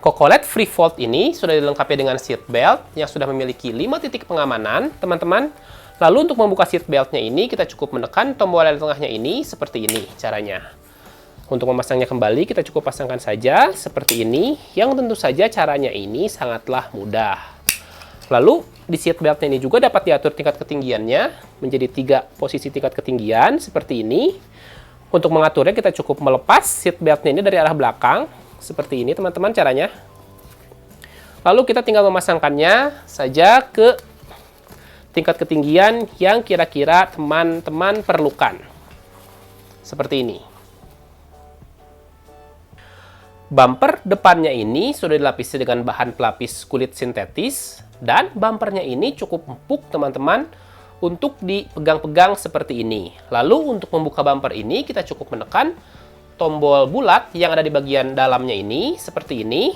Kokolet Free Fold ini sudah dilengkapi dengan seat belt yang sudah memiliki 5 titik pengamanan, teman-teman. Lalu untuk membuka seat beltnya ini, kita cukup menekan tombol di tengahnya ini seperti ini caranya. Untuk memasangnya kembali, kita cukup pasangkan saja seperti ini, yang tentu saja caranya ini sangatlah mudah. Lalu di seat beltnya ini juga dapat diatur tingkat ketinggiannya menjadi 3 posisi tingkat ketinggian seperti ini. Untuk mengaturnya, kita cukup melepas seat beltnya ini dari arah belakang. Seperti ini teman-teman caranya. Lalu kita tinggal memasangkannya saja ke tingkat ketinggian yang kira-kira teman-teman perlukan. Seperti ini. Bumper depannya ini sudah dilapisi dengan bahan pelapis kulit sintetis. Dan bumpernya ini cukup empuk teman-teman untuk dipegang-pegang seperti ini. Lalu untuk membuka bumper ini kita cukup menekan tombol bulat yang ada di bagian dalamnya ini, seperti ini,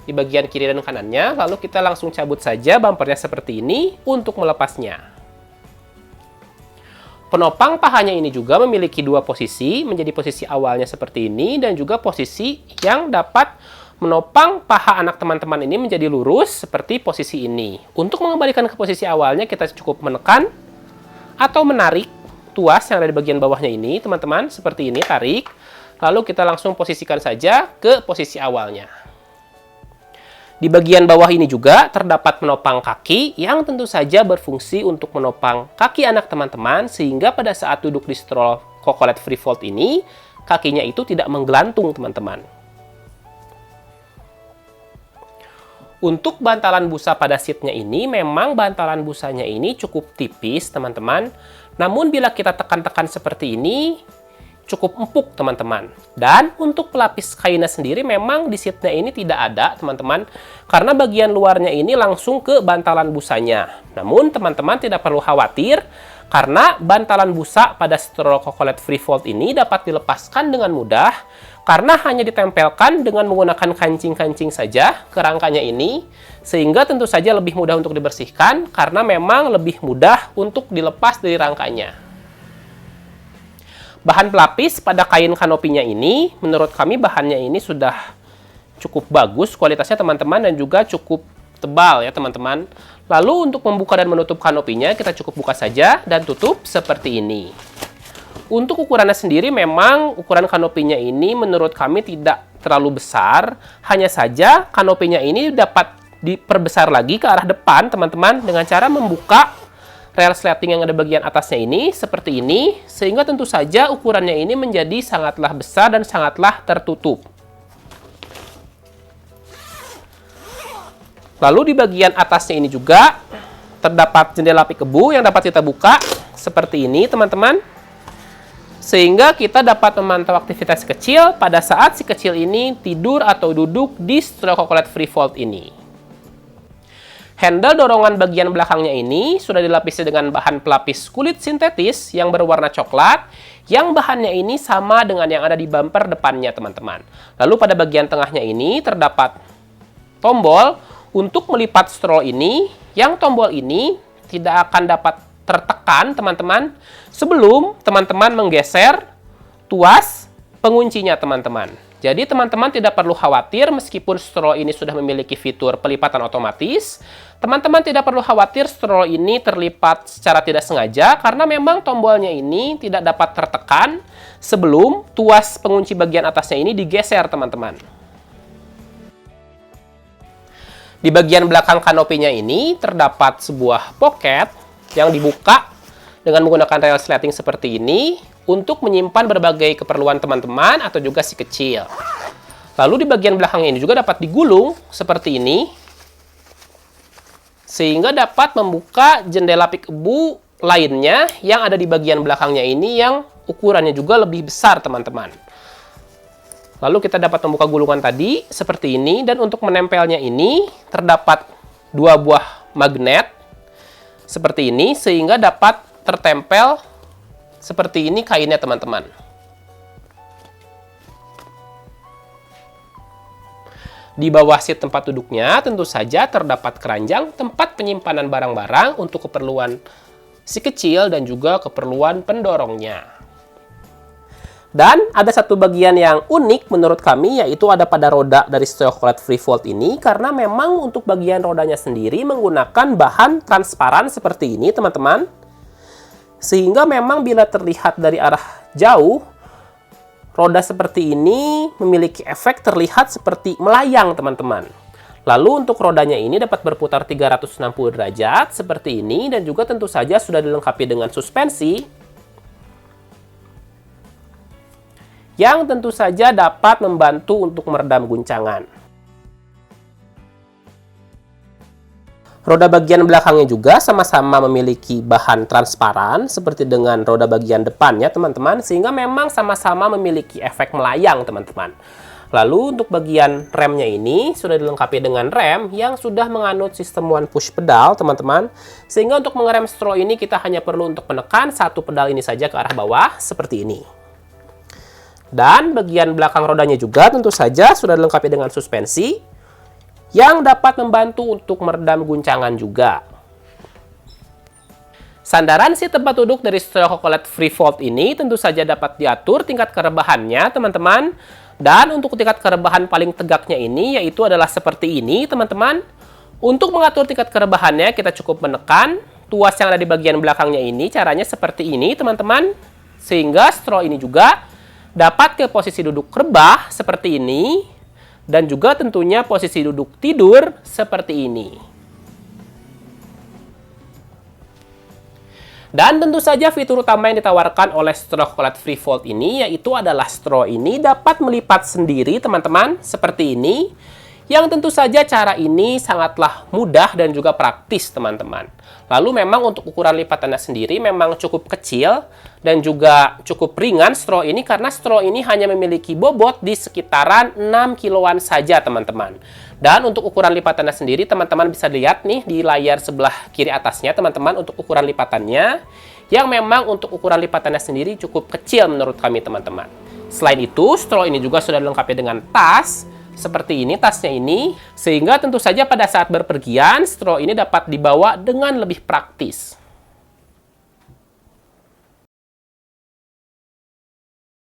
di bagian kiri dan kanannya, lalu kita langsung cabut saja bumpernya seperti ini untuk melepasnya. Penopang pahanya ini juga memiliki 2 posisi, menjadi posisi awalnya seperti ini, dan juga posisi yang dapat menopang paha anak teman-teman ini menjadi lurus, seperti posisi ini. Untuk mengembalikan ke posisi awalnya, kita cukup menekan atau menarik tuas yang ada di bagian bawahnya ini, teman-teman, seperti ini, tarik. Lalu kita langsung posisikan saja ke posisi awalnya. Di bagian bawah ini juga terdapat penopang kaki yang tentu saja berfungsi untuk menopang kaki anak teman-teman sehingga pada saat duduk di stroll Kokolet Free Fold ini, kakinya itu tidak menggelantung teman-teman. Untuk bantalan busa pada seatnya ini, memang bantalan busanya ini cukup tipis teman-teman. Namun bila kita tekan-tekan seperti ini, cukup empuk teman-teman. Dan untuk pelapis kainnya sendiri memang di seatnya ini tidak ada teman-teman, karena bagian luarnya ini langsung ke bantalan busanya. Namun teman-teman tidak perlu khawatir karena bantalan busa pada stroll Kokolet Free Fold ini dapat dilepaskan dengan mudah karena hanya ditempelkan dengan menggunakan kancing-kancing saja ke rangkanya ini, sehingga tentu saja lebih mudah untuk dibersihkan karena memang lebih mudah untuk dilepas dari rangkanya. Bahan pelapis pada kain kanopinya ini, menurut kami bahannya ini sudah cukup bagus kualitasnya teman-teman dan juga cukup tebal ya teman-teman. Lalu untuk membuka dan menutup kanopinya kita cukup buka saja dan tutup seperti ini. Untuk ukurannya sendiri memang ukuran kanopinya ini menurut kami tidak terlalu besar. Hanya saja kanopinya ini dapat diperbesar lagi ke arah depan teman-teman dengan cara membuka rail sleting yang ada bagian atasnya ini seperti ini, sehingga tentu saja ukurannya ini menjadi sangatlah besar dan sangatlah tertutup. Lalu di bagian atasnya ini juga terdapat jendela pikebu yang dapat kita buka seperti ini teman-teman, sehingga kita dapat memantau aktivitas kecil pada saat si kecil ini tidur atau duduk di stroll Kokolet Free Fold ini. Handle dorongan bagian belakangnya ini sudah dilapisi dengan bahan pelapis kulit sintetis yang berwarna coklat, yang bahannya ini sama dengan yang ada di bumper depannya, teman-teman. Lalu pada bagian tengahnya ini terdapat tombol untuk melipat stroll ini, yang tombol ini tidak akan dapat tertekan, teman-teman, sebelum teman-teman menggeser tuas penguncinya, teman-teman. Jadi teman-teman tidak perlu khawatir meskipun stroll ini sudah memiliki fitur pelipatan otomatis. Teman-teman tidak perlu khawatir stroll ini terlipat secara tidak sengaja karena memang tombolnya ini tidak dapat tertekan sebelum tuas pengunci bagian atasnya ini digeser, teman-teman. Di bagian belakang kanopinya ini terdapat sebuah pocket yang dibuka dengan menggunakan rail sleting seperti ini. untuk menyimpan berbagai keperluan teman-teman atau juga si kecil. Lalu di bagian belakangnya ini juga dapat digulung seperti ini, sehingga dapat membuka jendela peekaboo lainnya yang ada di bagian belakangnya ini yang ukurannya juga lebih besar, teman-teman. Lalu kita dapat membuka gulungan tadi seperti ini, dan untuk menempelnya ini terdapat 2 buah magnet seperti ini, sehingga dapat tertempel seperti ini kainnya, teman-teman. Di bawah seat tempat duduknya tentu saja terdapat keranjang tempat penyimpanan barang-barang untuk keperluan si kecil dan juga keperluan pendorongnya. Dan ada satu bagian yang unik menurut kami, yaitu ada pada roda dari Chocolate Freefold ini, karena memang untuk bagian rodanya sendiri menggunakan bahan transparan seperti ini, teman-teman. Sehingga memang bila terlihat dari arah jauh, roda seperti ini memiliki efek terlihat seperti melayang, teman-teman. Lalu untuk rodanya ini dapat berputar 360 derajat seperti ini, dan juga tentu saja sudah dilengkapi dengan suspensi yang tentu saja dapat membantu untuk meredam guncangan. Roda bagian belakangnya juga sama-sama memiliki bahan transparan seperti dengan roda bagian depannya, teman-teman, sehingga memang sama-sama memiliki efek melayang, teman-teman. Lalu untuk bagian remnya ini sudah dilengkapi dengan rem yang sudah menganut sistem one push pedal, teman-teman, sehingga untuk mengerem straw ini kita hanya perlu untuk menekan satu pedal ini saja ke arah bawah seperti ini. Dan bagian belakang rodanya juga tentu saja sudah dilengkapi dengan suspensi yang dapat membantu untuk meredam guncangan juga. Sandaran si tempat duduk dari Chocolate Freefold ini tentu saja dapat diatur tingkat kerebahannya, teman-teman. Dan untuk tingkat kerebahan paling tegaknya ini yaitu adalah seperti ini, teman-teman. Untuk mengatur tingkat kerebahannya kita cukup menekan tuas yang ada di bagian belakangnya ini. Caranya seperti ini, teman-teman. Sehingga straw ini juga dapat ke posisi duduk rebah seperti ini. Dan juga tentunya posisi duduk tidur seperti ini. Dan tentu saja fitur utama yang ditawarkan oleh Chocolate Freefold ini yaitu adalah straw ini dapat melipat sendiri, teman-teman, seperti ini. Yang tentu saja cara ini sangatlah mudah dan juga praktis, teman-teman. Lalu memang untuk ukuran lipatannya sendiri memang cukup kecil dan juga cukup ringan straw ini, karena straw ini hanya memiliki bobot di sekitaran 6 kiloan saja, teman-teman. Dan untuk ukuran lipatannya sendiri teman-teman bisa lihat nih di layar sebelah kiri atasnya, teman-teman, untuk ukuran lipatannya yang memang untuk ukuran lipatannya sendiri cukup kecil menurut kami, teman-teman. Selain itu, straw ini juga sudah dilengkapi dengan tas seperti ini, tasnya ini, sehingga tentu saja pada saat berpergian straw ini dapat dibawa dengan lebih praktis.